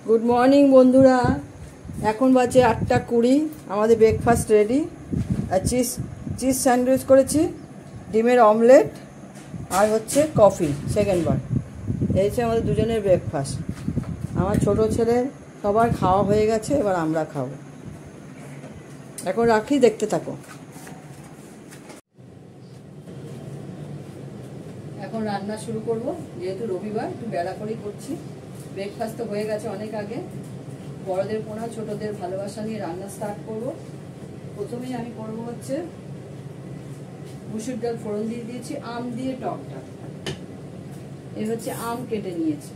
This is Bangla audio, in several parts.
গুড মর্নিং বন্ধুরা, এখন বাজে 8:20। আমাদের ব্রেকফাস্ট রেডি। আর চিজ স্যান্ডউইচ করেছি, ডিমের অমলেট আর হচ্ছে কফি সেকেন্ড বার। এই হচ্ছে আমাদের দুজনের ব্রেকফাস্ট। আমার ছোট ছেলে সবার খাওয়া হয়ে গেছে, এবার আমরা খাবো। এখন রাখি, দেখতে থাকো। এখন রান্না শুরু করব, যেহেতু রবিবার একটু বেলা করেই করছি। ব্রেকফাস্ট তো হয়ে গেছে অনেক আগে। বড়দের পোনা ছোটদের ভালোবাসা নিয়ে রান্না স্টার্ট করব। প্রথমেই আমি করব হচ্ছে মুসুর ডাল ফোড়ন দিয়ে দিয়েছি, আম দিয়ে টক ডাল। এই হচ্ছে আম কেটে নিয়েছি,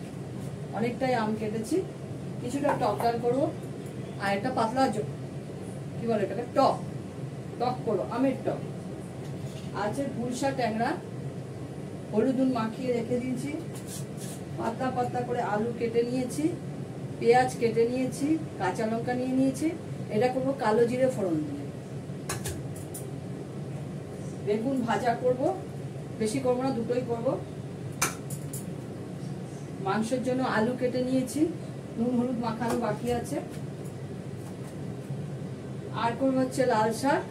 অনেকটাই আম কেটেছি। কিছুটা টক ডাল করবো, আর একটা পাতলা কি বলে এটাকে, টক করবো, আমের টক। আছে গুলশা ট্যাংরা, হলুদ নুন মাখিয়ে রেখে দিয়েছি। পাতলা পাতলা করে আলু কেটে নিয়েছি, পেঁয়াজ কেটে নিয়েছি, কাঁচা লঙ্কা নিয়ে নিয়েছি। এটা করবো কালো জিরে ফোড়ন দিয়ে। বেগুন ভাজা করব, বেশি করবো না, দুটোই করব। মাংসের জন্য আলু কেটে নিয়েছি, নুন হলুদ মাখানো বাকি আছে। আর করবো হচ্ছে লাল শাক।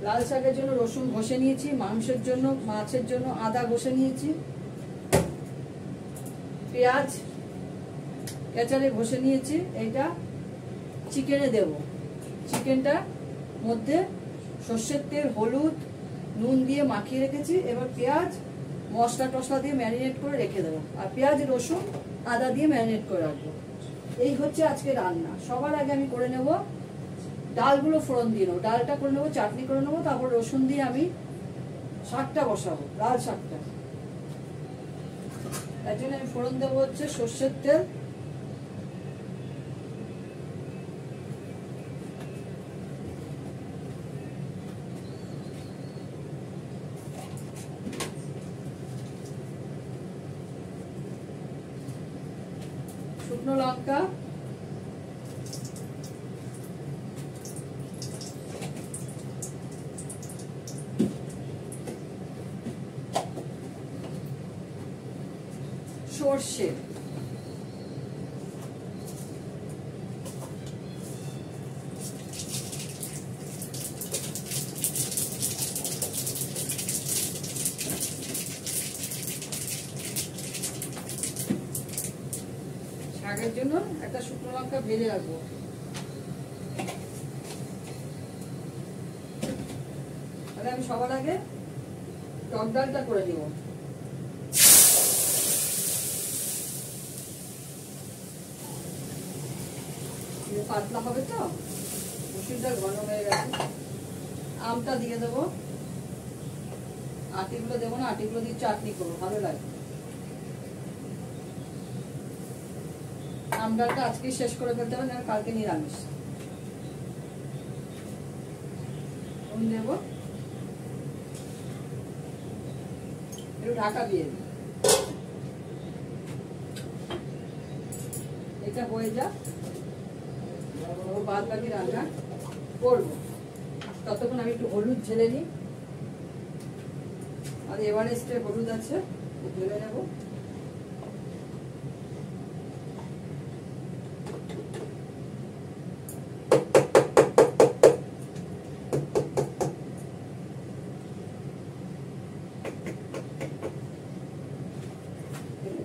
লাল শাকের জন্য রসুন ঘষে নিয়েছি, মাংসের জন্য মাছের জন্য আদা ঘষে নিয়েছি, পেঁয়াজ কেচারে ঘষে নিয়েছি। এইটা চিকেনে দেব। চিকেনটা মধ্যে সর্ষের তেল হলুদ নুন দিয়ে মাখিয়ে রেখেছি। এবার পেঁয়াজ মশলা টসলা দিয়ে ম্যারিনেট করে রেখে দেবো, আর পেঁয়াজ রসুন আদা দিয়ে ম্যারিনেট করে রাখবো। এই হচ্ছে আজকে রান্না। সবার আগে আমি করে নেব ডালগুলো ফোড়ন দিয়ে নেবো, ডালটা করে নেবো, চাটনি করে নেবো, তারপর রসুন দিয়ে আমি শাকটা বসাবো, লাল শাকটা। তার জন্য আমি ফোড়ন দেবো হচ্ছে সর্ষের তেল, শুকনো লঙ্কা, সর্ষে, শাকের জন্য একটা শুকনো লঙ্কা ভেজে রাখবো। তাহলে আমি সবার আগে টক ডালটা করে দিব। পাতলা হবে তো, মুসুর ডাল ঘন হয়ে গেছে। আমটা দিয়ে দেবো, আটিগুলো দেবো না, আটিগুলো দিয়ে চাটনি করবো, ভালো লাগে। আম ডালটা আজকে শেষ করে ফেলতে হবে, না কালকে নিরামিষ। নুন দেবো, একটু ঢাকা দিয়ে দিই। এটা হয়ে যা, বাদ বাকি রান্না করবো। ততক্ষণ আমি একটু হলুদ ঢেলে নিই। আর এভারেস্টের হলুদ আছে, ঢেলে নেব।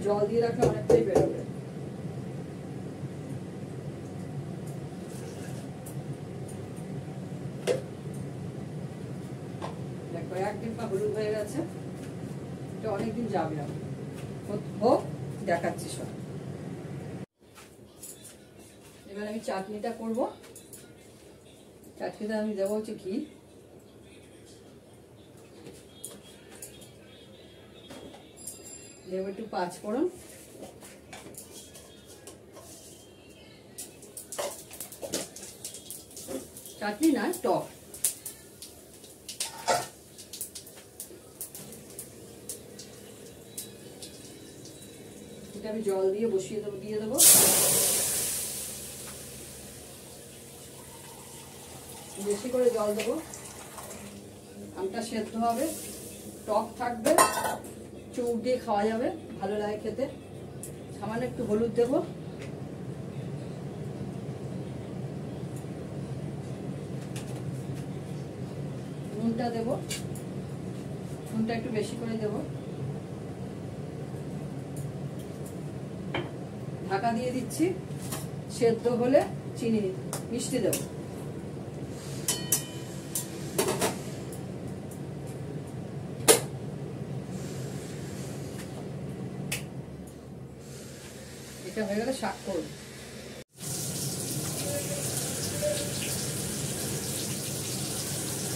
জল দিয়ে রাখলে অনেকটাই বেরোবে। দেখো একদিন পা হলুদ হয়ে গেছে, এটা অনেকদিন যাবে। হোক, দেখাচ্ছি সব। এবার আমি চাটনিটা করবো। চাটনিটা আমি দেবো হচ্ছে ঘি, দেবো একটু পাঁচফোড়ন, চাটনি না টক। এটা আমি জল দিয়ে বসিয়ে দেবো, দিয়ে দেবো। বেশি করে জল দেবো, আমটা সেদ্ধ হবে, টক থাকবে, চৌক দিয়ে খাওয়া যাবে, ভালো লাগে খেতে। সামান্য একটু হলুদ দেব, নুনটা দেব, নুনটা একটু বেশি করে দেব, ঢাকা দিয়ে দিচ্ছি। সেদ্ধ হলে চিনি মিষ্টি দেব। এটা হয়ে গেলে শাক করব।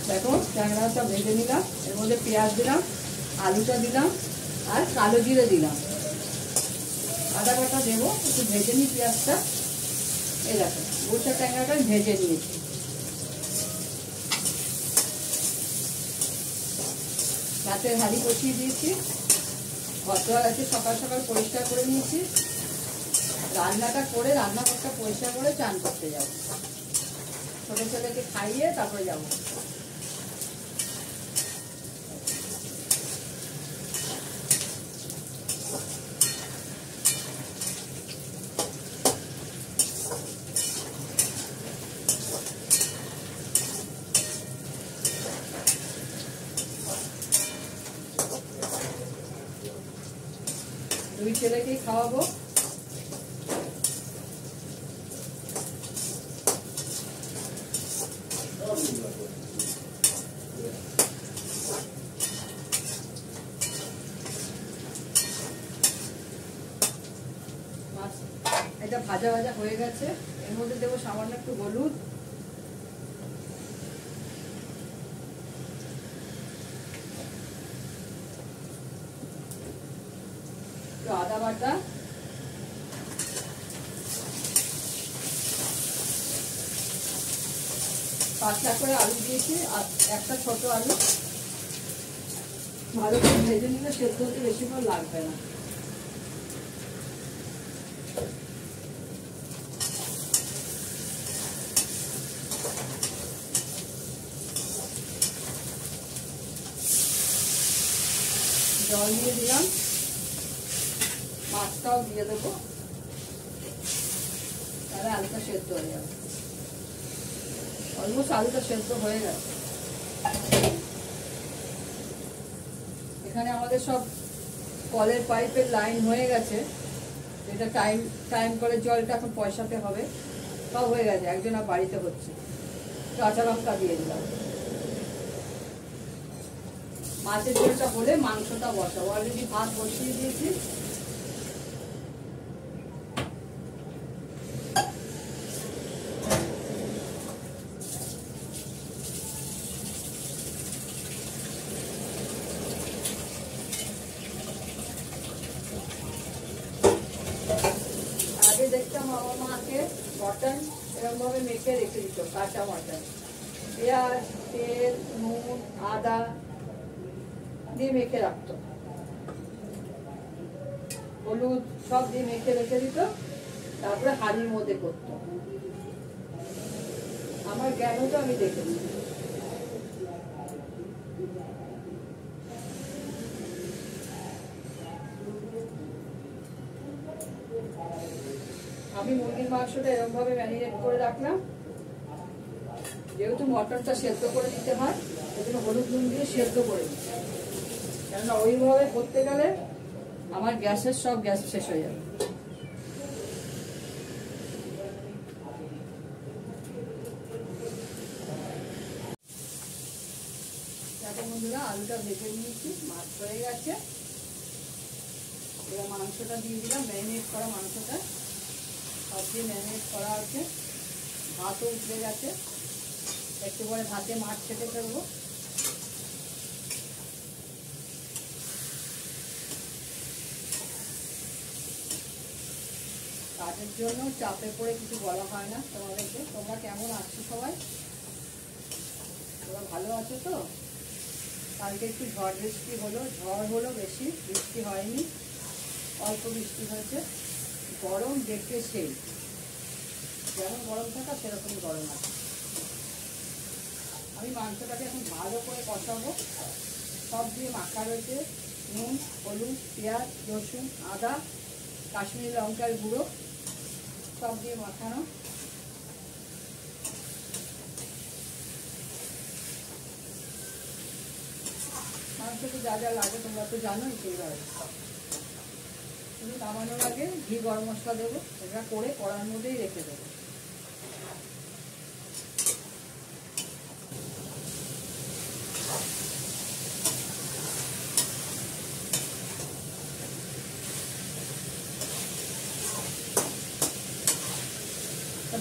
দেখো ট্যাংরাটা ভেজে নিলাম, এর মধ্যে পেঁয়াজ দিলাম, আলুটা দিলাম আর কালো জিরে দিলাম, আদা বাটা দেবো। একটু ভেজে নিই পেঁয়াজটা। এই দেখো গোটা ট্যাংরাটা ভেজে নিয়েছি। ভাতের হাঁড়ি বসিয়ে দিয়েছি, ঘর দোয়ার আছে সকাল সকাল পরিষ্কার করে নিয়েছি। রান্নাটা করে রান্নাঘরটা পরিষ্কার করে চান করতে যাবো, ছোট ছেলেকে খাইয়ে তারপরে যাবো। দুই ছেলেকেই খাওয়াবো। এটা ভাজা ভাজা হয়ে গেছে, এর মধ্যে দেবো সামান্য একটু হলুদ, আদা বাটা, পাতলা করে আলু দিয়েছি আর একটা ছোট আলু। ভালো করে ভেজে নিলে সেদ্ধ হতে বেশিক্ষণ লাগবে না। জল দিয়ে দিলাম, মাছটাও দিয়ে দেবো, তাহলে আলুটা সেদ্ধ হয়ে যাবে। অলমোস্ট আলুটা সেদ্ধ হয়ে গেছে। এখানে আমাদের সব কলের পাইপের লাইন হয়ে গেছে, এটা টাইম করে জলটা এখন পয়সাতে হবে, সব হয়ে গেছে। একজন আর বাড়িতে হচ্ছে। কাঁচা লঙ্কা দিয়ে দিলাম। মাছের ঝোলটা হলে মাংসটা বসাবো। অলরেডি ভাত বসিয়ে দিয়েছি। আগে দেখতাম আমার মাকে মটন এরকম ভাবে মেখে রেখে দিত, কাঁচা মটন, পেঁয়াজ, তেল, নুন, আদা দিয়ে মেখে রাখতো, হলুদ সব দিয়ে মেখে রেখে দিত, তারপরে হাঁড়ির মধ্যে করতো। আমার জ্ঞানও তো আমি দেখেছি। আমি মুরগির মাংসটা এরকম ভাবে ম্যারিনেট করে রাখলাম। যেহেতু মটনটা সেদ্ধ করে দিতে হয়, সেজন্য হলুদ নুন দিয়ে সেদ্ধ করে দিই, কেননা ওইভাবে করতে গেলে আমার গ্যাসের সব গ্যাস শেষ হয়ে যাবে। দেখো বন্ধুরা, আলুটা ভেজে নিয়েছি, মাছ হয়ে গেছে। এবার মাংসটা দিয়ে দিলাম, ম্যারিনেট করা মাংসটা সব দিয়ে ম্যারিনেট করা আছে। ভাতও উঠে গেছে, একটু পরে ভাতে মাছ ছেটে ফেলবো। কাজের জন্য চাপে পড়ে কিছু বলা হয় না তোমাদেরকে। তোমরা কেমন আছো সবাই? তোমরা ভালো আছো তো? কালকে একটু ঝড় বৃষ্টি হলো, ঝড় হলো, বেশি বৃষ্টি হয়নি, অল্প বৃষ্টি হয়েছে। গরম দেখতে সেই, যেমন গরম থাকা সেরকমই গরম আছে। আমি মাংসটাকে এখন ভালো করে কষাবো। সব দিয়ে মাখা রয়েছে, নুন, হলুদ, পেঁয়াজ, রসুন, আদা, কাশ্মীরি লঙ্কার গুঁড়ো সব দিয়ে মাখানো। মাংসতে যা যা লাগে তোমরা তো জানোই সেইভাবে। শুধু নামানোর আগে ঘি গরম মশলা দেবো, এটা করে কড়ার মধ্যেই রেখে দেবো।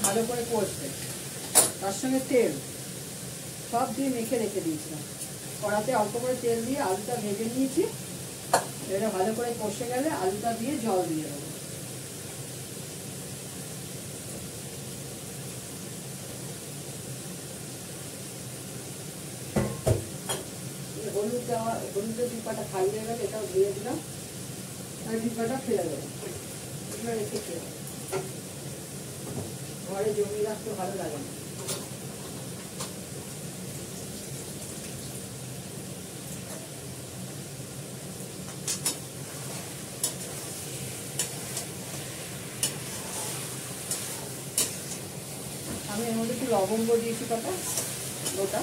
ভালো করে কষবে, তার সঙ্গে তেল সব দিয়ে মেখে রেখে দিয়েছিলাম। কড়াতে অল্প করে তেল দিয়ে আলুটা ভেজে নিয়েছি। এটা ভালো করে কষে গেলে আলুটা দিয়ে জল দিয়ে দেবো। হলুদের ডিব্বাটা খালি হয়ে গেলে এটাও ধুয়ে দিলাম, আর ডিব্বাটা ফেলে দেবো। এগুলো রেখে ফেলে ঘরে জমি রাখতে ভালো লাগে না। আমি এর মধ্যে একটু লবঙ্গ দিয়েছি কটা গোটা।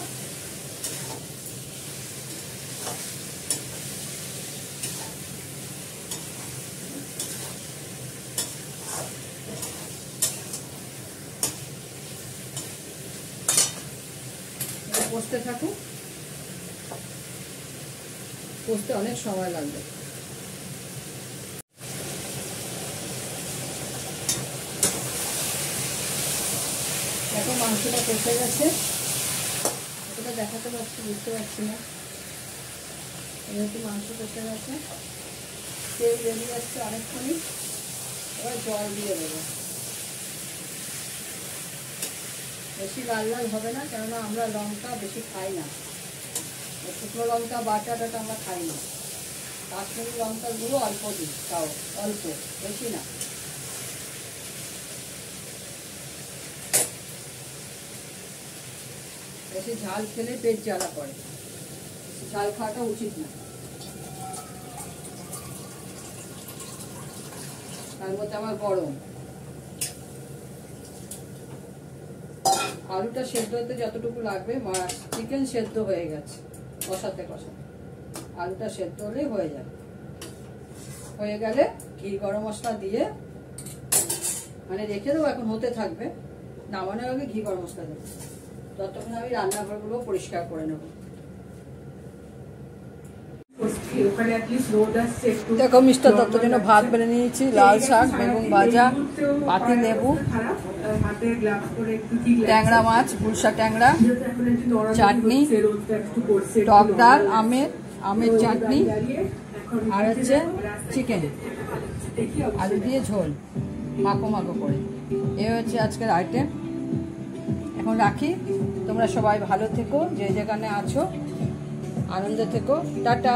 কষতে থাকুক, কষতে অনেক সময় লাগবে। দেখো মাংসটা কষে গেছে, এটা দেখাতে পারছি বুঝতে পারছি না। যেহেতু মাংস কষে গেছে, তেল বেরিয়ে যাচ্ছে অনেকক্ষণই। এবার জল দিয়ে দেবো। বেশি লাল লাল হবে না, কেননা আমরা লঙ্কা বেশি খাই না, শুকনো লঙ্কা বাটাটা আমরা খাই না। কাশ্মীরি লঙ্কার গুঁড়ো অল্প দিই, তাও অল্প, বেশি না। বেশি ঝাল খেলে পেট জ্বালা করে, ঝাল খাওয়াটা উচিত না। তার মধ্যে আমার গরম আলুটা সেদ্ধ হতে যতটুকু লাগবে, চিকেন সেদ্ধ হয়ে গেছে কষাতে কষাতে। আলুটা সেদ্ধ হলেই হয়ে যাবে। হয়ে গেলে ঘি গরম মশলা দিয়ে মানে রেখে দেবো, এখন হতে থাকবে। নামানোর আগে ঘি গরম মশলা দেবো। ততক্ষণ আমি রান্নাঘরগুলো পরিষ্কার করে নেব। দেখো মিস্টার দত্তর জন্য ভাত বেড়ে নিয়েছি, লাল শাক, বেগুন ভাজা, পাতি লেবু, ট্যাংরা মাছ, গুলশা ট্যাংরা, চাটনি, টক ডাল, আমের চাটনি, আর হচ্ছে চিকেন আলু দিয়ে ঝোল মাখো মাখো করে। এই হচ্ছে আজকের আইটেম। এখন রাখি, তোমরা সবাই ভালো থেকো, যে যেখানে আছো আনন্দে থেকো। টাটা।